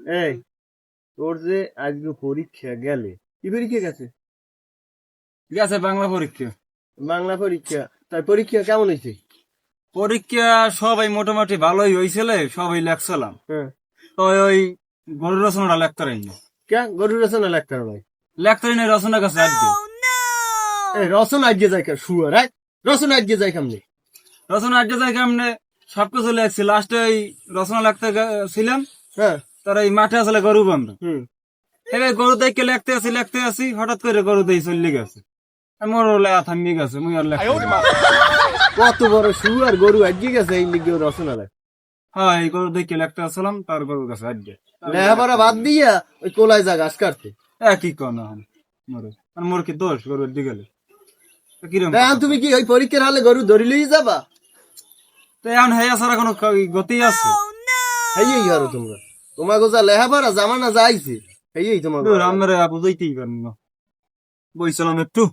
এই তোর যে আজকে পরীক্ষা গেলে কি পরীক্ষা গেছে? গেছে বাংলা পরীক্ষা। বাংলা পরীক্ষা। তাই পরীক্ষা কেমন হয়েছে? পরীক্ষা সবাই মোটামুটি ভালোই হয়েছিল, সবাই লেখছিলাম। হ্যাঁ। তো ওই গরু রচনাটা লেখতে পারিনি। কে গরু রচনা লেখতে হবে? লেখতে পারিনি, রচনা কাছে আজকে। এই রচনা আজকে যাই শুয়ার রাই রচনা আজকে যাই কেমনে? রচনা আজকে যাই কেমনে সবকিছু লেখছি, লাস্টে ওই রচনা লিখতে ছিলাম, হ্যাঁ। তার এই মাঠে আসলে গরু বন্ধ। হুম। এবার গরু দেখে লিখতে আসি হঠাৎ করে গরু দিয়ে চলে গেছে। মোর লেখা থামিয়ে গেছে, মুই আর লেখতে পারিনি। কত বড় শুয়ার গরু আজকে গেছে এই লিগে রচনা লেখ। হ্যাঁ, এই গরু দেখে লিখতে আসলাম, তার গরুর কাছে আজকে। লেখাপড়া বাদ দিয়া ওই কোলায় যা গাছ কাটতে। কি কন মোর আর মোর কি দোষ গরুর দিকে গেলে? তো কিরম এখন তুমি কি ওই পরীক্ষার হলে গরু ধরি লই যাবা? তো এখন হেয়া ছাড়া কোনো গতি আছে? এই আরো তোমরা তোমার গোজা লেখাপড়া জামানা যাইছে এই তোমার আমরা বুঝাইতেই পারেন না, বইছিলাম একটু।